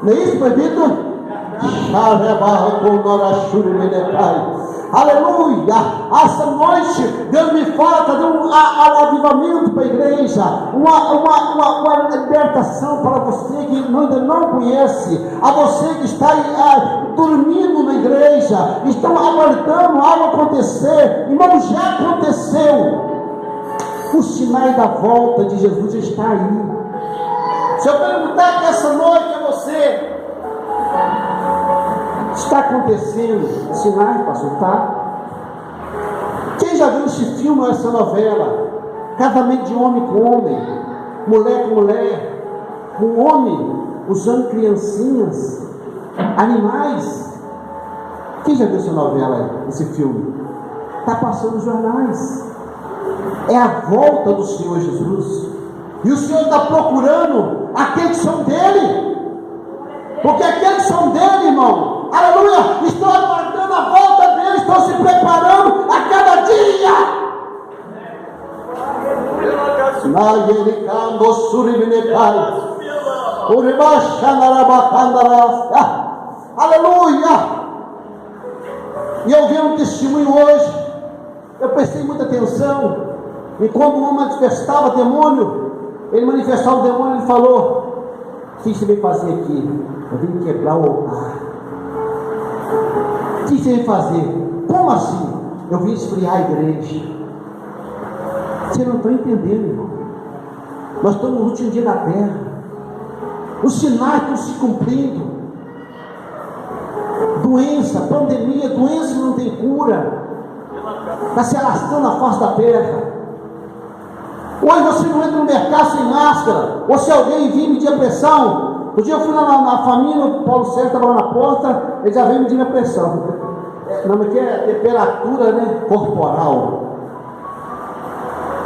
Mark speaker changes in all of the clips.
Speaker 1: Não é isso, proibido? Aleluia! Essa noite Deus me fala, trazer um avivamento para a igreja, uma libertação para você que ainda não conhece, a você que está dormindo na igreja, estão aguardando algo acontecer. Irmão, já aconteceu. O sinal da volta de Jesus já está aí. Se eu perguntar que essa noite a você, está acontecendo sinais, pastor, tá? Quem já viu esse filme ou essa novela? Casamento de homem com homem, mulher com mulher, um homem usando criancinhas, animais. Quem já viu essa novela, esse filme? Está passando nos jornais. É a volta do Senhor Jesus. E o Senhor está procurando aqueles que são dele. Porque aqueles que são dele, irmão, aleluia, estão aguardando a volta dele, estão se preparando a cada dia. Aleluia. E eu vi um testemunho hoje. Eu prestei muita atenção. E quando um homem manifestava demônio, ele manifestava o demônio, ele falou: o que você veio fazer aqui? Eu vim quebrar o altar. O que você veio fazer? Como assim? Eu vim esfriar a igreja. Você não está entendendo, irmão. Nós estamos no último dia da terra. Os sinais estão se cumprindo. Doença, pandemia, doença que não tem cura, está se arrastando na face da terra. Hoje você não entra no mercado sem máscara. Ou se alguém vir medir a pressão. Um dia eu fui lá na família, o Paulo Sérgio estava lá na porta, ele já veio medir a pressão. Não, mas que é temperatura, né, corporal.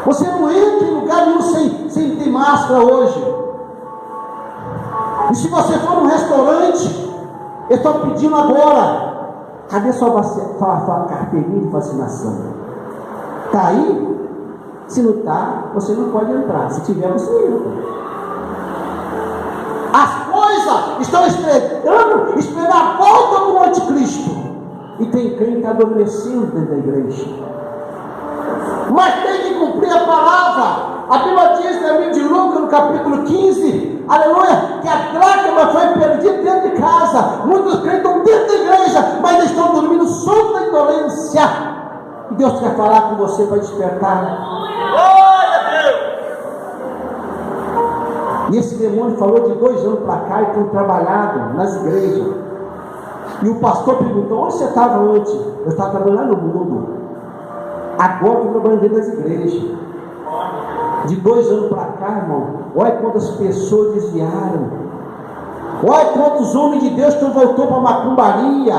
Speaker 1: Você não entra em lugar nenhum sem ter máscara hoje. E se você for num restaurante, eles estão pedindo agora: cadê sua carteirinha de vacinação? Está aí? Se não está, você não pode entrar. Se tiver, você entra. As coisas estão esperando a volta do anticristo. E tem quem está adormecendo dentro da igreja. Mas tem que cumprir a palavra. A Bíblia diz no livro de Lucas, no capítulo 15, aleluia, que a dracma foi perdida dentro de casa. Muitos crentes estão dentro da igreja, mas eles estão dormindo sob a indolência. E Deus quer falar com você para despertar.
Speaker 2: Glória a Deus!
Speaker 1: E esse demônio falou de 2 anos para cá e tem trabalhado nas igrejas. E o pastor perguntou: onde você estava antes? Eu estava trabalhando no mundo. Agora eu estou trabalhando dentro das igrejas. De 2 anos para cá, irmão, olha quantas pessoas desviaram. Olha quantos homens de Deus que voltou para a macumbaria.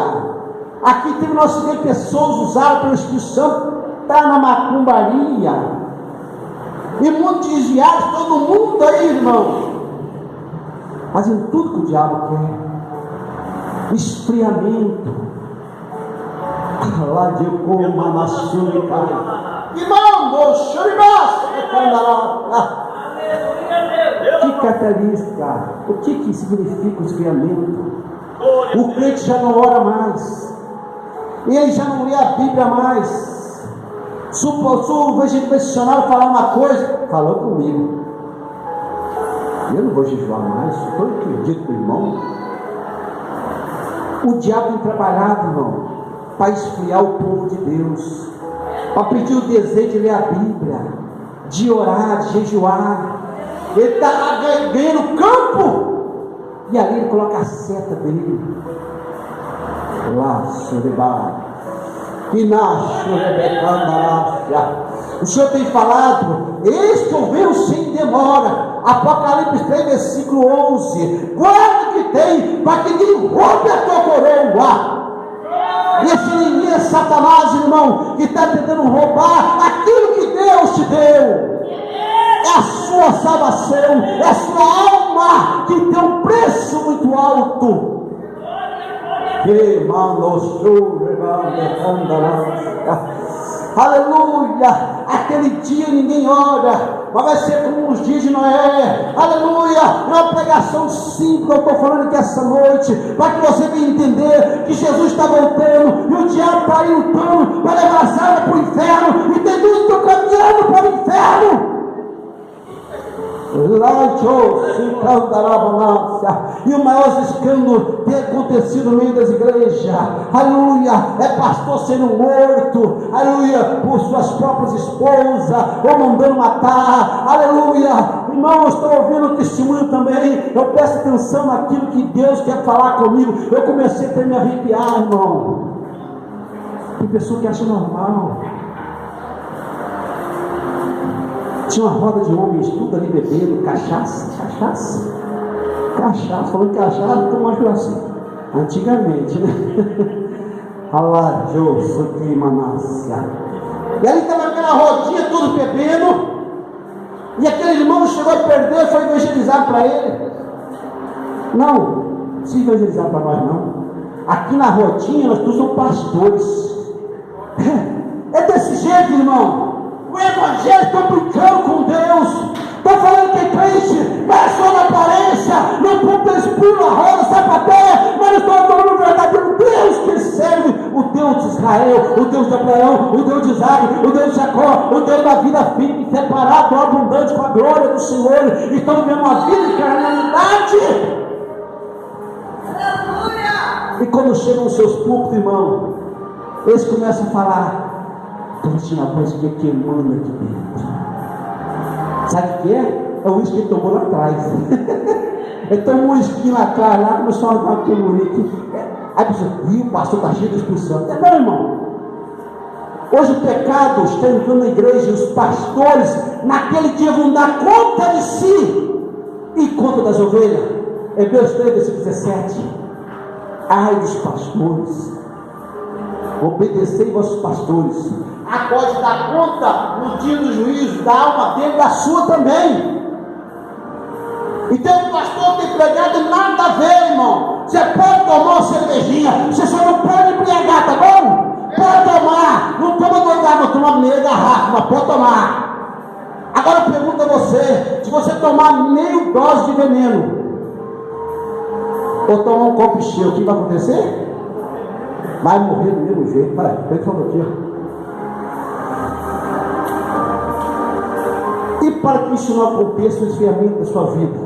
Speaker 1: Aqui tem nós de pessoas usadas pelo Espírito Santo, está na macumbaria. E muitos desviados, todo mundo aí, irmão, fazendo tudo que o diabo quer. Esfriamento. Lá de Coma, na Súrica. Irmão, choribás. Que característica? O que significa o esfriamento? O crente já não ora mais. Ele já não lê a Bíblia mais. Se o missionário falar uma coisa, falou comigo. Eu não vou jejuar mais. Estou acredito com o irmão. O diabo tem trabalhado, irmão, para esfriar o povo de Deus, para pedir o desejo de ler a Bíblia, de orar, de jejuar. Ele está ganhando campo. E ali ele coloca a seta dele. Lá, Surebá. E nasce o Senhor tem falado: eis que eu venho sem demora. Apocalipse 3, versículo 11. Guarda que tem, para que ninguém roube a tua coroa. E esse inimigo é Satanás, irmão, que está tentando roubar aquilo que Deus te deu. É a sua salvação, é a sua alma, que tem um preço muito alto. aleluia, aquele dia ninguém ora, mas vai ser como os dias de Noé, aleluia. É uma pregação simples, eu estou falando aqui essa noite, para que você venha entender que Jesus está voltando, e o diabo está aí lutando para levar as almas para o inferno, e tem muitos que estão caminhando para o inferno. E o maior escândalo tem acontecido no meio das igrejas, aleluia, é pastor sendo morto, aleluia, por suas próprias esposas, ou mandando matar, aleluia. Irmão, eu estou ouvindo o testemunho também, eu presto atenção naquilo que Deus quer falar comigo. Eu comecei a me arrepiar, irmão. Tem pessoa que acha normal. Tinha uma roda de homens, tudo ali bebendo, cachaça, falando cachaça, como uma assim, antigamente, né? Alajoso que manacia. E ali estava aquela rodinha, tudo bebendo, e aquele irmão chegou a perder, foi evangelizar para ele. Não, se evangelizar para nós não. Aqui na rodinha nós todos somos pastores. É desse jeito, irmão. O evangelho está brincando com Deus. Está falando que é crente, mas é só na aparência. No ponto eles pulam a roda, sai para pé. Mas eles estão falando o verdadeiro Deus que eles servem. O Deus de Israel, o Deus de Abraão, o Deus de Isaac, o Deus de Jacó, o Deus da vida firme, separado, abundante com a glória do Senhor. Estão vivendo uma vida de carnalidade. E quando chegam os seus púlpitos, irmão, eles começam a falar. Estou sentindo a voz que é queimando aqui dentro. Sabe o que é? É o uísque que ele tomou lá atrás. Ele tomou um uísque lá atrás, lá começou a dar uma queimadura aqui. Aí a pessoa, o pastor está cheio do Espírito Santo. Não, irmão. Hoje o pecado está entrando na igreja, e os pastores, naquele dia, vão dar conta de si e conta das ovelhas. Hebreus 3, versículo 17. Ai dos pastores, obedecei vossos pastores. Pode dar conta no dia do juízo da alma dele, da sua também. Então o pastor tem pregado nada a ver, irmão. Você pode tomar uma cervejinha, você só não pode embriagar, tá bom? Pode tomar, não toma dois garrafas, toma meia garrafa, mas pode tomar. Agora eu pergunto a você, se você tomar meio dose de veneno, ou tomar um copo cheio, o que vai acontecer? Vai morrer do mesmo jeito. Vai, ele falou aqui, ó. E para que isso não aconteça, o esfriamento da sua vida,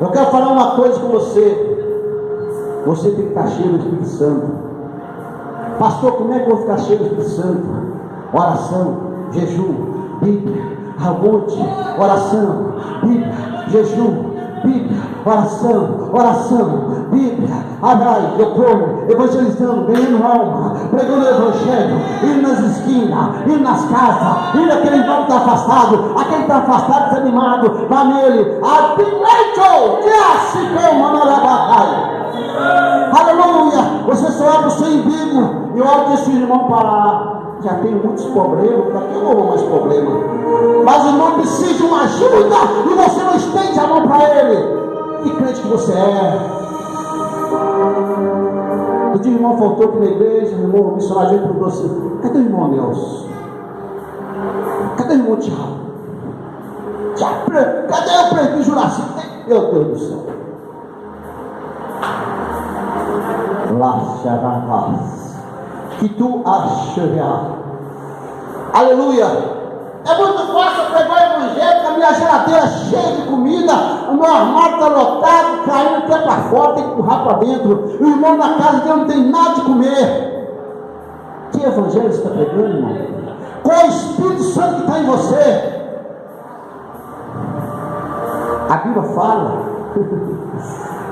Speaker 1: eu quero falar uma coisa com você. Você tem que estar cheio do Espírito Santo. Pastor, como é que eu vou ficar cheio do Espírito Santo? Oração, jejum, Bíblia, monte, oração, Bíblia, jejum, Bíblia, oração, Bíblia, arai, eu como, evangelizando, ganhando alma, pregando o evangelho, indo nas esquinas, indo nas casas, indo aquele irmão que está afastado, aquele que está afastado, desanimado, vá nele, aleluia, você só abre o seu umbigo, e olha que esse irmão parar. Já tem muitos problemas, para que eu não vou mais problema? Mas o irmão precisa de uma ajuda e você não estende a mão para ele. Que crente que você é? O dia o irmão faltou aqui na igreja, o irmão missionário perguntou assim: cadê o irmão Nelson? Cadê o irmão Tiago? Cadê o presbítero Juraci? Meu Deus do céu. Lá, que tu achas, aleluia. É muito fácil pegar o evangelho, a minha geladeira cheia de comida, o meu armário está lotado, caindo até para fora, tem que empurrar para dentro. O irmão na casa dele não tem nada de comer. Que evangelho você está pregando, irmão? Qual o Espírito Santo que está em você? A Bíblia fala,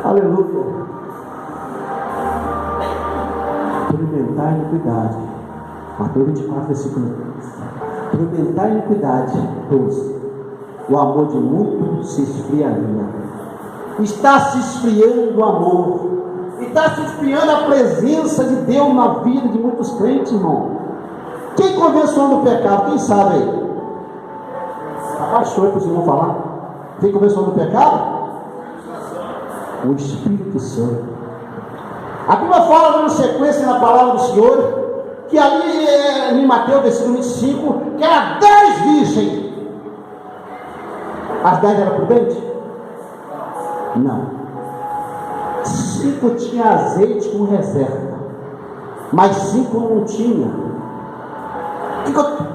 Speaker 1: aleluia. Experimentar a iniquidade. Mateus 24, versículo 3. Experimentar a iniquidade. 12. O amor de muito se esfriaria. Está se esfriando o amor. Está se esfriando a presença de Deus na vida de muitos crentes, irmão. Quem convenceu do pecado? Quem sabe aí? Abaixou aí para os irmãos falar. Quem convenceu do pecado? O Espírito Santo. A Bíblia fala na sequência na palavra do Senhor que ali em Mateus, versículo 25, que era 10 virgens. As 10 eram prudentes? Não. 5 tinha azeite com reserva, mas 5 não tinha.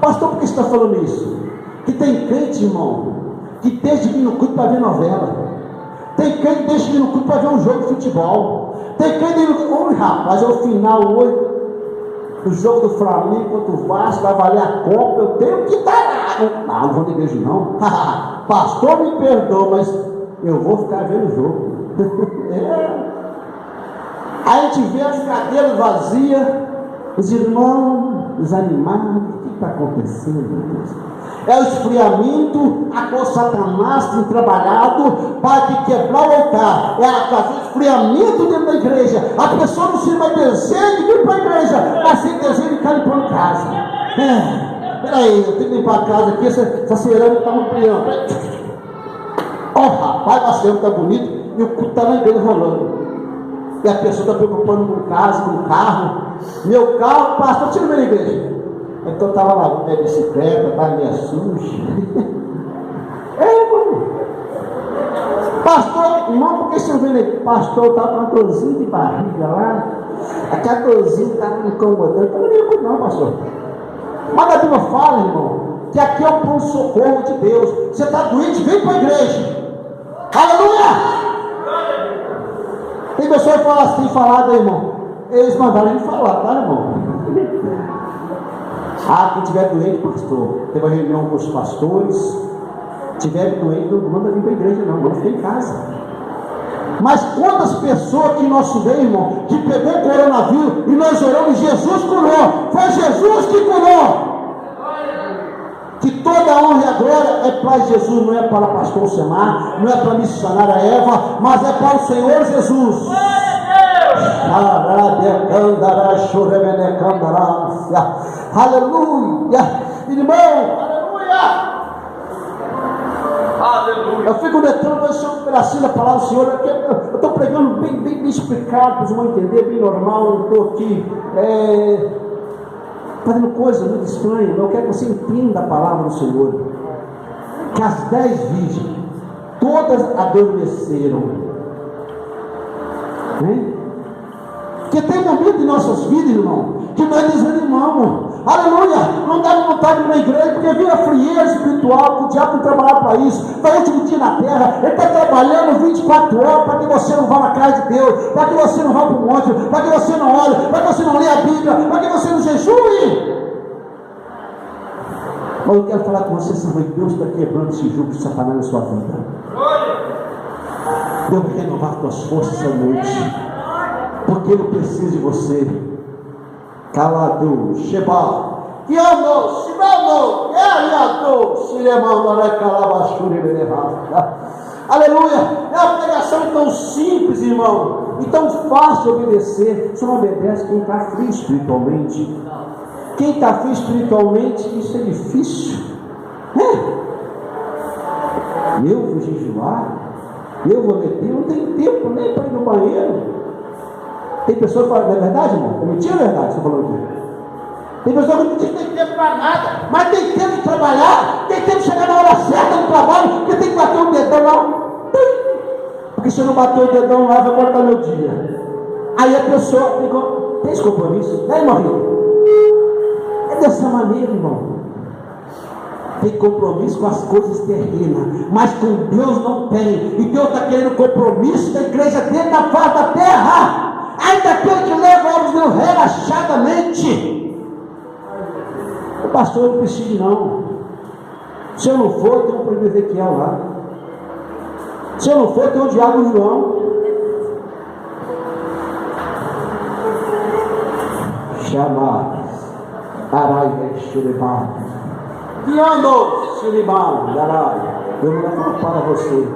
Speaker 1: Pastor, por que você está falando isso? Que tem crente, irmão, que deixa de vir no culto para ver novela. Tem crente que deixa de vir no culto para ver um jogo de futebol. Tem crente que vir no culto, rapaz, é o final hoje, o jogo do Flamengo contra o Vasco, vai valer a Copa, eu tenho que estar lá. Não vou na igreja não. Pastor, me perdoa, mas eu vou ficar vendo o jogo. Aí a gente vê as cadeiras vazias, os irmãos desanimados. O que está acontecendo, meu Deus? É o esfriamento, a qual Satanás tem trabalhado para quebrar o altar. É o esfriamento dentro da igreja. A pessoa não se mais deseja de vir para a igreja, mas sem desejo de ficar limpando casa. Peraí, eu tenho que limpar a casa aqui, essa cerâmica está no prião. Rapaz, a cerâmica está bonita e o culto está na igreja rolando. E a pessoa está preocupando com casa, com carro. Meu carro, pastor, tira na igreja. Então eu estava lá, minha bicicleta, estava meio suja. Irmão. Pastor, irmão, por que você não vem aqui? Pastor, eu estava com uma dorzinha de barriga lá. Aquela dorzinha estava me incomodando. Eu não me não, pastor. Mas a Bíblia fala, irmão, que aqui é o pronto-socorro de Deus. Você está doente, vem para a igreja. Aleluia! Tem pessoas que falam assim, falado, irmão. Eles mandaram a gente falar, tá, irmão? Quem tiver doente, pastor, teve uma reunião com os pastores. Tiver doente, não manda vir para a igreja, não, manda ficar em casa. Mas quantas pessoas que nós tivemos, irmão, que pegou o coronavírus e nós oramos, Jesus curou, foi Jesus que curou. Que toda a honra e a glória é para Jesus, não é para o pastor Semar, não é para a missionária Eva, mas é para o Senhor Jesus. Aleluia, irmão, aleluia. Eu fico tentando deixar um pedacinho da palavra do Senhor. Eu estou pregando bem explicado, para os irmãos entenderem, bem normal. Eu estou aqui fazendo coisa muito estranha. Eu quero que você entenda a palavra do Senhor. Que as 10 virgens, todas adormeceram. Porque tem momento em nossas vidas, irmão, que nós desanimamos. Aleluia! Não dá vontade de ir na igreja, porque vira frieza espiritual, que o diabo tem trabalhado para isso. Foi o último dia na terra, ele está trabalhando 24 horas para que você não vá na casa de Deus, para que você não vá para o monte, para que você não olhe, para que você não leia a Bíblia, para que você não jejue. Mas eu quero falar com você, Senhor, Deus está quebrando esse jugo de Satanás na sua vida. Deus vai renovar tuas forças essa noite, porque Ele precisa de você. Calado, Sheba, Kiano, Shibano, Yariato, Shiremano, Calabashuri, aleluia. É uma pregação tão simples, irmão, e tão fácil de obedecer. Só não obedece quem está frio espiritualmente. Quem está frio espiritualmente, isso é difícil. Eu vou jejuar, eu vou meter, eu não tenho tempo nem para ir no banheiro. Tem pessoas que falam, não é verdade, irmão? É mentira, é verdade, você falou aqui. Tem pessoas que não tem tempo para nada, mas tem tempo de trabalhar, tem tempo de chegar na hora certa no trabalho, porque tem que bater o dedão lá. Porque se eu não bater o dedão lá, vai cortar meu dia. Aí a pessoa tem esse compromisso, né, irmão? É dessa maneira, irmão. Tem compromisso com as coisas terrenas, mas com Deus não tem. E Deus está querendo compromisso da igreja dentro da face da terra. Ainda aquele que leva obras não relaxadamente. O pastor não precisa não. Se eu não for, tem um primo Ezequiel lá. Se eu não for, tem o diabo João. Chama Arai Shuriban. Diano Shuriban Arai. Eu não vou para você.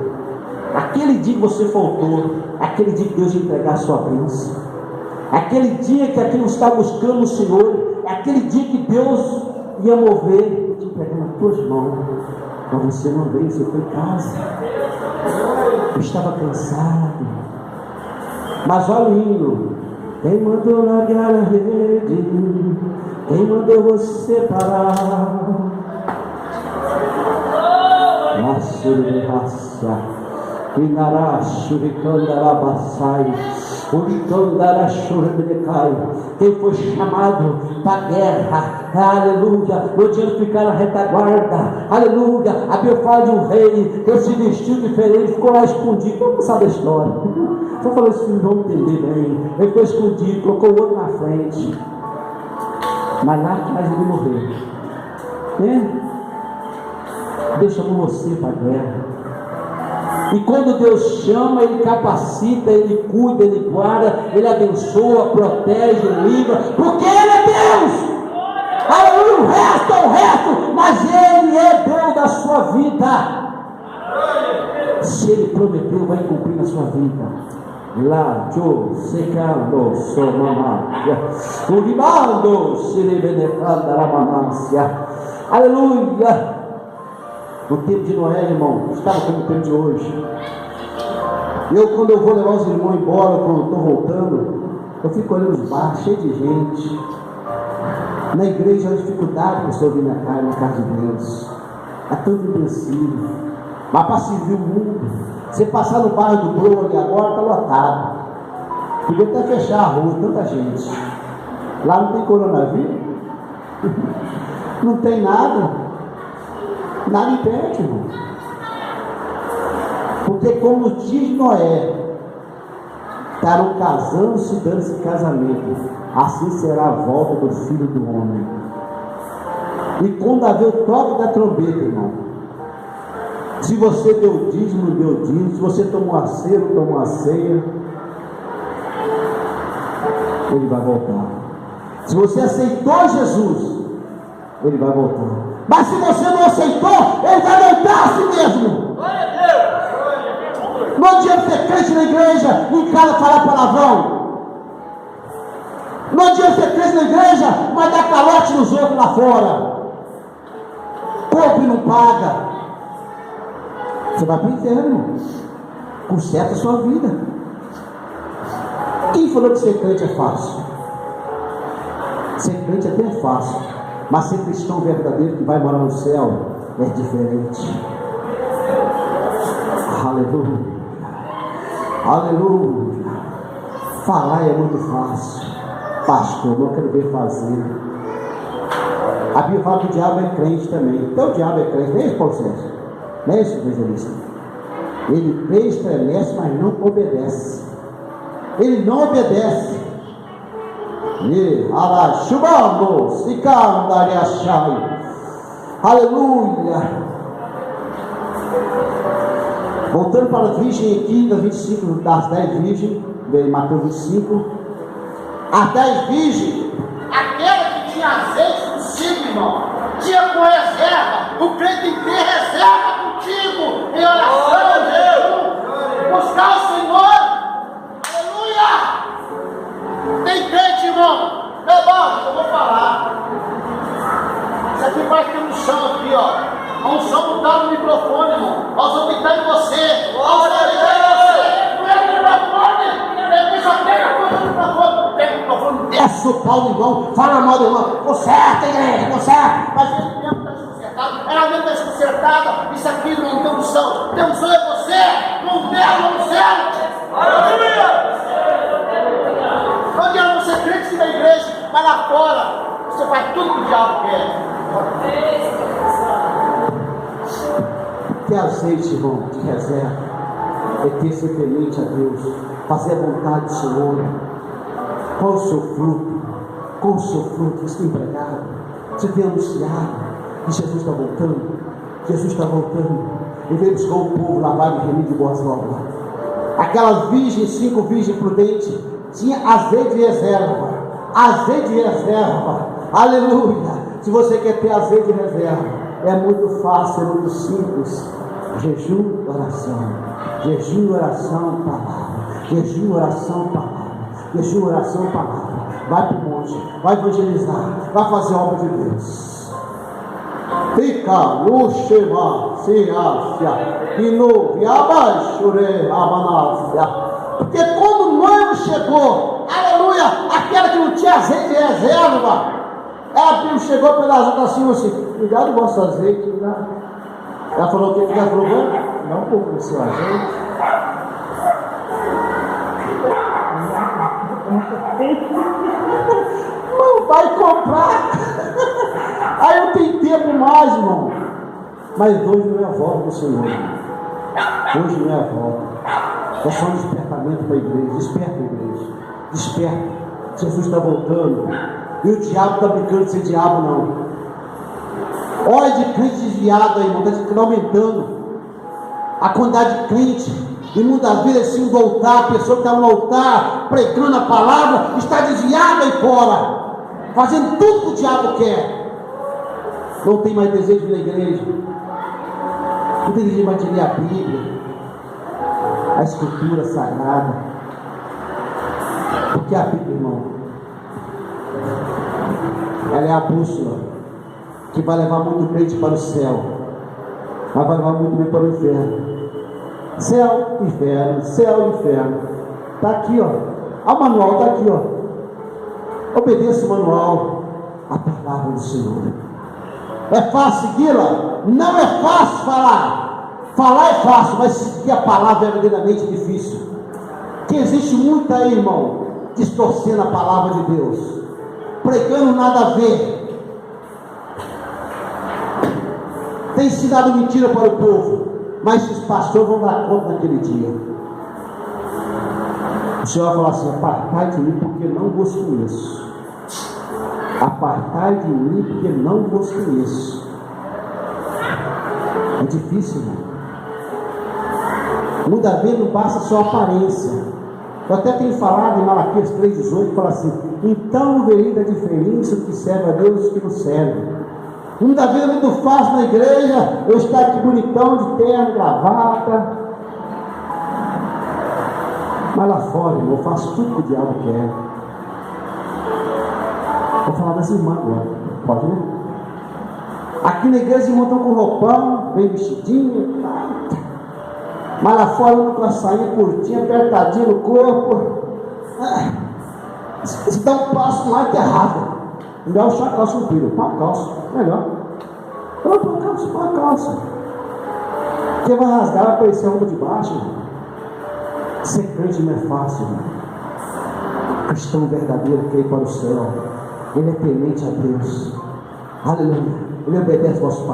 Speaker 1: Aquele dia que você faltou, aquele dia que Deus ia entregar a sua bênção, aquele dia que aquilo está buscando o Senhor, aquele dia que Deus ia mover, te entregar nas tuas mãos, mas você não veio, você foi em casa. Eu estava cansado, mas olha o hino, Quem mandou largar a rede? Quem mandou você parar? Nasceu raça, Inarachu, Vicandarabassai, Uricandarachurebecai. Quem foi chamado para a guerra, aleluia, não tinha que ficar na retaguarda, aleluia. A Bíblia fala de um rei que se vestiu diferente, ficou lá escondido. Todo mundo sabe a história. Só falei assim, não vão entender bem. Ele ficou escondido, colocou o outro na frente, mas lá atrás ele morreu. Deus chamou você para a guerra. E quando Deus chama, Ele capacita, Ele cuida, Ele guarda, Ele abençoa, protege, livra, porque Ele é Deus. Aleluia, o resto é o resto, mas Ele é Deus da sua vida. Se Ele prometeu, vai cumprir na sua vida. Lá, Jô, secando, somamância, urimando, serebenecando, alamanância. Aleluia. No tempo de Noé, irmão, estava como o tempo de hoje. Quando eu vou levar os irmãos embora, quando eu estou voltando, eu fico olhando os bares, cheio de gente. Na igreja, a dificuldade para você ouvir minha cara, na casa de Deus. É tão impossível. Mas para servir o mundo, você passar no bairro do Bro ali agora, está lotado. Podia até fechar a rua, tanta gente. Lá não tem coronavírus, não tem nada. Nada impede, irmão. Porque como diz Noé, estavam casando-se, dando-se casamento. Assim será a volta do Filho do Homem. E quando haver o toque da trombeta, irmão, se você deu dízimo, não deu dízimo, se você tomou a ceia, não tomou a ceia, Ele vai voltar. Se você aceitou Jesus, Ele vai voltar. Mas se você não aceitou, Ele vai voltar a si mesmo. Não adianta ser crente na igreja e em casa falar palavrão. Não adianta ser crente na igreja, mas dar calote nos outros lá fora. Pobre não paga. Você vai para o inferno, irmão. Conserta a sua vida. Quem falou que ser crente é fácil? Ser crente até é fácil. Mas ser cristão verdadeiro que vai morar no céu é diferente. Aleluia. Aleluia. Falar é muito fácil. Pastor, não quero ver fazer. A Bíblia fala que o diabo é crente também. Então o diabo é crente, não é esse processo. Não é esse evangelista. Ele estremece, mas não obedece. Ele não obedece. Aleluia. Voltando para a virgem aqui, das 25, das 10 virgens, de Mateus 25. As 10 virgens,
Speaker 2: Aquela que tinha azeite consigo, irmão, tinha com reserva. O crente tem que ter reserva contigo em oração, Deus. Buscar o Senhor. Aleluia. Tem crente, irmão. Meu irmão, eu vou falar. Isso aqui vai ter um chão aqui, ó. A unção não está no microfone, irmão. Nós vamos estar em você. Nós vamos estar em você. Não é no microfone. Ele só pega a coisa no microfone. Pega o microfone.
Speaker 1: desce o pau do irmão, fala mal do irmão, conserta, igreja, conserta.
Speaker 2: Mas ele mesmo está desconcertado. Ela mesmo está desconcertada. Isso aqui não tem unção. Tem unção é você. Não dela, no céu. Aleluia. Não adianta você crente na igreja, mas lá fora você faz tudo que o diabo quer.
Speaker 1: Ter azeite, irmão, de reserva, é ter ser temente a Deus, fazer a vontade do Senhor. Qual o seu fruto? Qual o seu fruto? Você tem pregado? Você tem anunciado que Jesus está voltando? Jesus está voltando. E veio buscar o povo lavado e remido de boas obras. Aquelas virgens, 5 virgens prudentes, tinha azeite de reserva. Azeite de reserva. Aleluia. Se você quer ter azeite de reserva, é muito fácil, é muito simples. Jejum, oração. Jejum, oração, palavra. Jejum, oração, palavra. Jejum, oração, palavra. Vai para o monte, vai evangelizar, vai fazer a obra de Deus. Fica no Shema, Siácia, e no Yabaixure, Abanácia. Porque quando o noivo chegou, aleluia, aquela que não tinha azeite de reserva. Ela chegou pelas outras assim, assim, cuidado do vosso azeite, cuidado. Ela falou o que? Ela falou, não, um pouco do seu azeite. Não vai comprar. Aí eu tenho tempo mais, irmão. Mas hoje não é a volta do Senhor. Hoje não é a volta. É só um despertamento para a igreja. Desperta a igreja. Desperta. Jesus está voltando. E o diabo está brincando de ser diabo, não. Olha de crente desviado aí, irmão. Está aumentando. A quantidade de crente. E muitas vezes assim do altar, a pessoa que está no altar, pregando a palavra, está desviada aí fora. Fazendo tudo que o diabo quer. Não tem mais desejo de ir na igreja. Não tem desejo mais de ler a Bíblia, a Escritura Sagrada. Porque a Bíblia, irmão, ela é a bússola que vai levar muito crente para o céu, mas vai levar muito bem para o inferno. Céu, inferno, céu, inferno. Está aqui, ó. O manual está aqui, ó. Obedeça o manual, a palavra do Senhor. É fácil segui-la? Não é fácil falar. Falar é fácil, mas seguir a palavra é verdadeiramente difícil. Que existe muito aí, irmão, distorcendo a palavra de Deus, pregando nada a ver. Tem ensinado mentira para o povo, mas esses pastores vão dar conta naquele dia. O Senhor vai falar assim: apartai de mim porque não vos conheço. Apartai de mim porque não vos conheço. É difícil, irmão. Muitas vezes não basta só aparência. Eu até tenho falado em Malaquias 3,18, fala assim: então verei da diferença do que serve a Deus e do que não serve. Muitas vezes é muito fácil na igreja eu estar aqui bonitão, de terno, gravata, mas lá fora, irmão, eu faço tudo que o diabo quer. Vou falar das irmãs agora, pode, né? Aqui na igreja, irmão, estão com roupão, bem vestidinho, mas lá fora não com a sainha curtinha, apertadinha no corpo. Se dá um passo lá que é errado. Melhor deixar a calça no filho, põe a calça, melhor. Põe a calça. Porque vai rasgar, vai aparecer a roupa de baixo, irmão. Ser crente não é fácil, irmão. O cristão verdadeiro quer ir para o céu. Ele é temente a Deus. Aleluia. Ele obedece ao nosso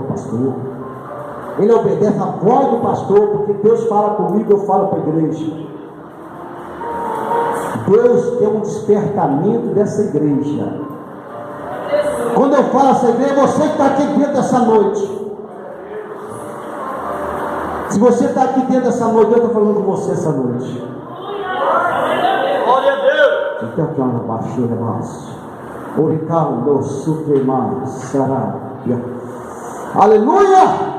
Speaker 1: pastor. Ele obedece a voz do pastor, porque Deus fala comigo, eu falo para a igreja. Deus tem um despertamento dessa igreja. Quando eu falo essa igreja, você que está aqui dentro dessa noite. Se você está aqui dentro dessa noite, eu estou falando com você essa noite.
Speaker 2: Glória a Deus.
Speaker 1: Então aqui uma baixura mais. Oricaldo Suprema Sarabia. Aleluia!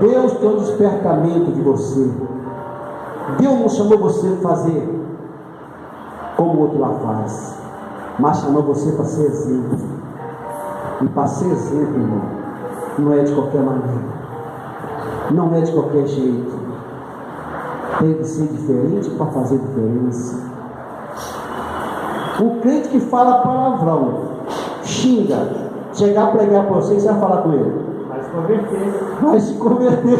Speaker 1: Deus tem um despertamento de você. Deus não chamou você para fazer como o outro lá faz, mas chamou você para ser exemplo. E para ser exemplo, irmão, não é de qualquer maneira, não é de qualquer jeito. Tem que ser diferente para fazer diferença. O crente que fala palavrão, xinga, chegar a pregar para você, você vai falar com ele?
Speaker 3: Vai se converter.
Speaker 1: Vai se converter.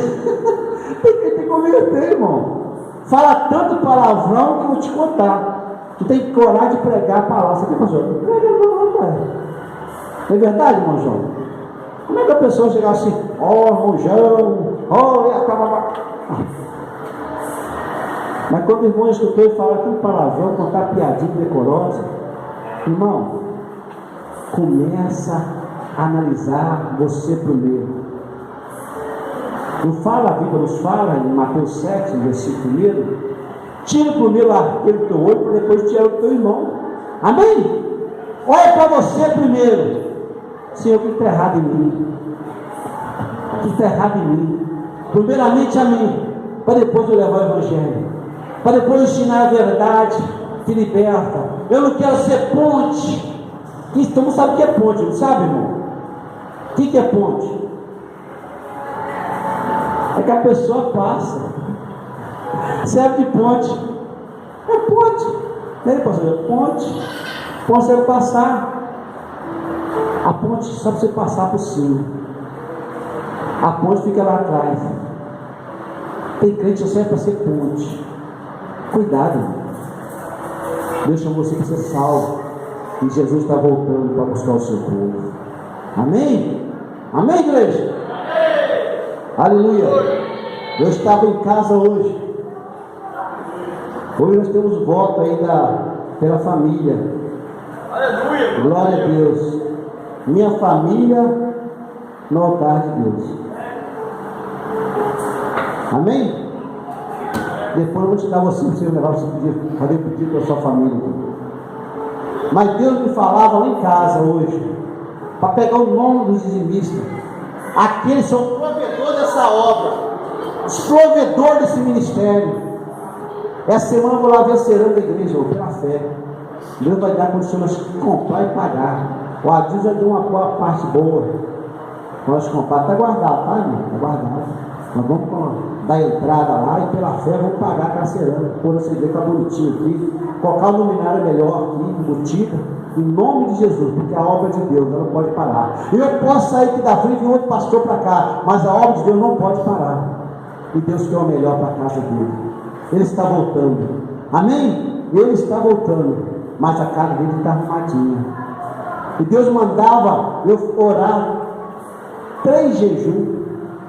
Speaker 1: Tem que converter, irmão. Fala tanto palavrão que eu vou te contar. Tu tem coragem de pregar a palavra. Você tem, irmão João? Prega a palavra, pai. Não é verdade, irmão João? Como é que a pessoa chegar assim, irmão João, e acaba. Mas quando o irmão escutou e falar aquele palavrão, contar piadinha decorosa, irmão, começa a analisar você primeiro. Não fala, a Bíblia nos fala em Mateus 7, versículo 1, tira primeiro aquele teu olho para depois tirar o teu irmão. Amém? Olha para você primeiro. Senhor, o que está errado em mim? O que está errado em mim? Primeiramente a mim, para depois eu levar o Evangelho, para depois ensinar a verdade que liberta. Eu não quero ser ponte. Todo mundo sabe o que é ponte, não sabe, irmão? O que é ponte? É que a pessoa passa, serve de ponte. É ponte. E aí, pastor, ponte você passar. A ponte só para você passar por cima. A ponte fica lá atrás. Tem crente que serve para ser ponte. Cuidado. Deus chamou você para ser salvo. E Jesus está voltando para buscar o seu povo. Amém? Amém, igreja? Amém. Aleluia. Eu estava em casa hoje. Hoje nós temos voto aí pela família. Aleluia. Glória a Deus. Minha família no altar de Deus. Amém? Depois eu vou te dar você o seu negócio de fazer pedido para a sua família. Mas Deus me falava lá em casa hoje, para pegar o nome dos dizimistas. Aqueles são os provedores dessa obra, os provedores desse ministério. Essa semana eu vou lá ver a cerâmica da igreja, pela fé. Deus vai dar condições de comprar e pagar. O Adil já deu uma parte boa. Nós comprar, está guardado, tá, irmão? Está guardado. Nós vamos dar entrada lá e pela fé vamos pagar aquela cerâmica. Quando você vê que está bonitinho aqui, colocar o luminário melhor aqui, embutida, em nome de Jesus, porque a obra de Deus ela não pode parar. Eu posso sair aqui da frente e outro pastor para cá, mas a obra de Deus não pode parar. E Deus quer o melhor para a casa dele. Ele está voltando. Amém? Ele está voltando. Mas a casa dele está arrumadinha. E Deus mandava eu orar 3 dias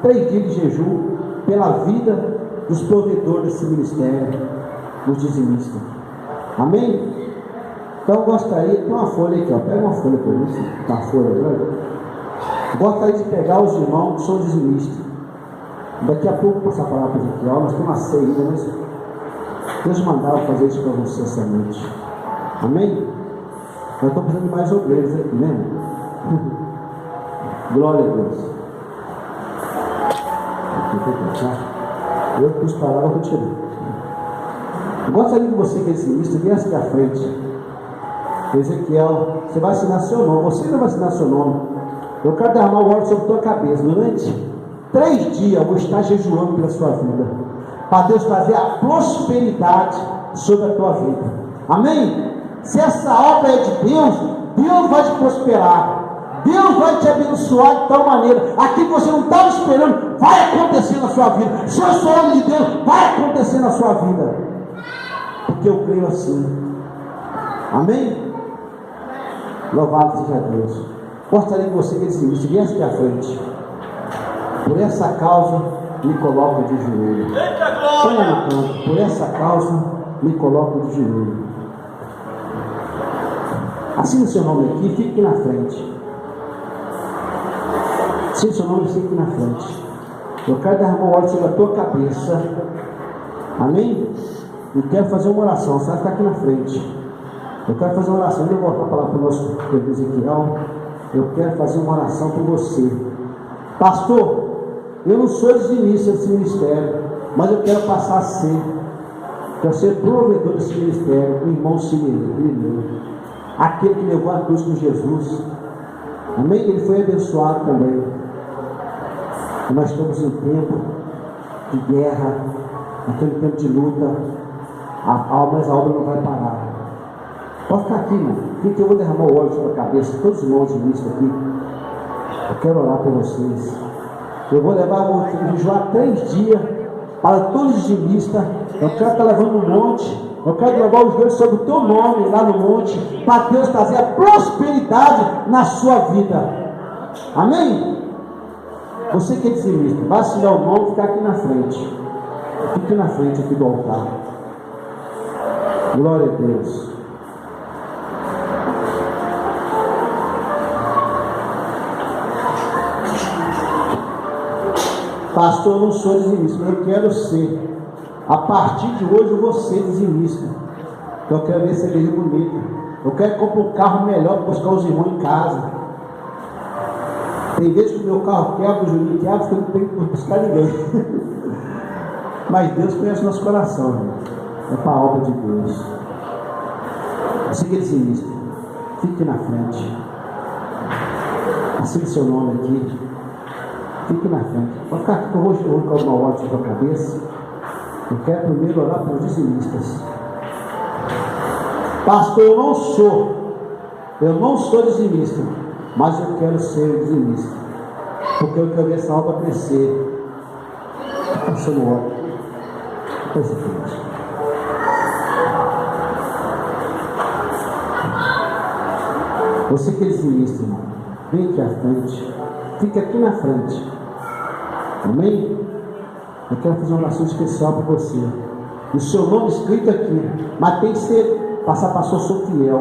Speaker 1: de jejum pela vida dos provedores desse ministério, dos dizimistas. Amém? Então eu gostaria, tem uma folha aqui, ó. Pega uma folha para mim, uma folha grande. Gostaria de pegar os irmãos que são dizimistas. Daqui a pouco eu vou passar a palavra para Ezequiel, nós temos uma ceia ainda, mas Deus mandava fazer isso para você essa noite. Amém? Nós estamos precisando de mais obreiros aqui, né? Glória a Deus. Eu pus palavras, eu vou tirar. Eu gostaria que você, que é dizimista, viesse aqui à frente. Ezequiel, você vai assinar seu nome. Você não vai assinar seu nome. Eu quero derramar o óleo sobre a tua cabeça. Durante 3 dias eu vou estar jejuando pela sua vida, para Deus trazer a prosperidade sobre a tua vida. Amém? Se essa obra é de Deus, Deus vai te prosperar. Deus vai te abençoar de tal maneira. Aquilo que você não estava esperando vai acontecer na sua vida. Se eu sou homem de Deus, vai acontecer na sua vida. Porque eu creio assim. Amém? Louvado seja Deus. Gostaria que você, que dizimista, viesse aqui à frente. Por essa causa, me coloco de joelho. Olha no canto. Por essa causa, me coloco de joelho. Assine o seu nome aqui, fique aqui na frente. Assine o seu nome e fique aqui na frente. Eu quero derramar o óleo sobre a tua cabeça. Amém? E quero fazer uma oração. Você vai ficar aqui na frente. Eu quero fazer uma oração. Eu vou voltar a palavra para o nosso querido Ezequiel. Eu quero fazer uma oração por você. Pastor, eu não sou dizimista desse ministério, mas eu quero passar a ser. Quero ser provedor desse ministério, o irmão Simeão. Aquele que levou a cruz com Jesus. Amém? Ele foi abençoado também. E nós estamos em tempo de guerra, naquele tempo de luta. Mas a obra não vai parar. Pode ficar aqui, irmão. Fique, eu vou derramar o óleo sobre a cabeça. Todos os irmãos dizimistas aqui. Eu quero orar por vocês. Eu vou levar o jejuar 3 dias para todos os dizimistas. Eu quero estar levando um monte. Eu quero levar os joelhos sobre o teu nome lá no monte, para Deus trazer a prosperidade na sua vida. Amém? Você que é dizimista, vai assinar o nome e ficar aqui na frente. Fique na frente aqui do altar. Glória a Deus. Pastor, eu não sou dizimista, mas eu quero ser. A partir de hoje eu vou ser dizimista. Eu quero ver essa igreja bonita. Eu quero comprar um carro melhor para buscar os irmãos em casa. Tem vezes que o meu carro quebra, o Juninho quebra, eu não tenho que buscar ninguém. Mas Deus conhece nosso coração, irmão. É para a obra de Deus. Você que é dizimista, fique na frente. Assine seu nome aqui. Fique na frente. Pode ficar aqui que eu vou colocar uma ordem sobre a cabeça. Eu quero primeiro orar pelos dizimistas. Pastor, eu não sou dizimista, mas eu quero ser dizimista, porque eu quero ver essa obra crescer. Está passando hora. Coisa triste. Você que é dizimista, irmão, vem aqui à frente, fica aqui na frente, amém? Eu quero fazer uma oração especial para você. O seu nome escrito aqui, mas tem que ser, pastor, sou fiel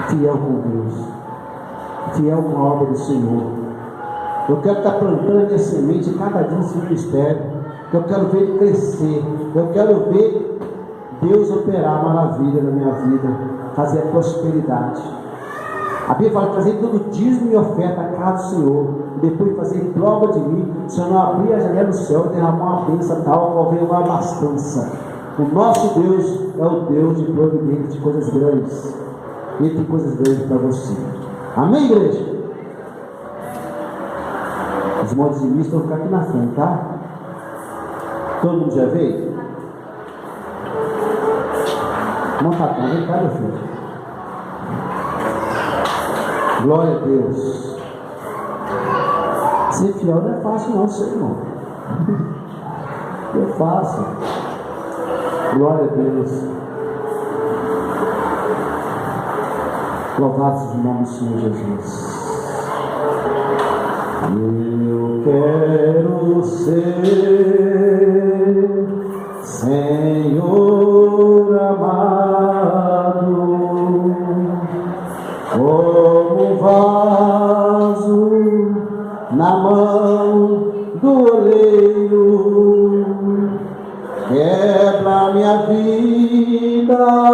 Speaker 1: com Deus, fiel com a obra do Senhor. Eu quero estar plantando a minha semente cada dia nesse ministério. Eu quero ver ele crescer. Eu quero ver Deus operar maravilha na minha vida, fazer a prosperidade. A Bíblia fala: trazer todo dízimo e oferta à casa do Senhor, e depois fazer prova de mim, se eu não abrir a janela do céu e derramar uma bênção tal, qual veio uma abastança. O nosso Deus é o Deus de providência, de coisas grandes. Ele tem coisas grandes para você. Amém, igreja? Os irmãos dizimistas vão ficar aqui na frente, tá? Todo mundo já veio? Não tá bom, vem cá, meu filho. Glória a Deus. Ser fiel não é fácil não, seu irmão. Não é fácil. Glória a Deus. Louvado seja o nome do Senhor Jesus. Eu quero ser Senhor amado, como um vaso na mão do oleiro, quebra minha vida.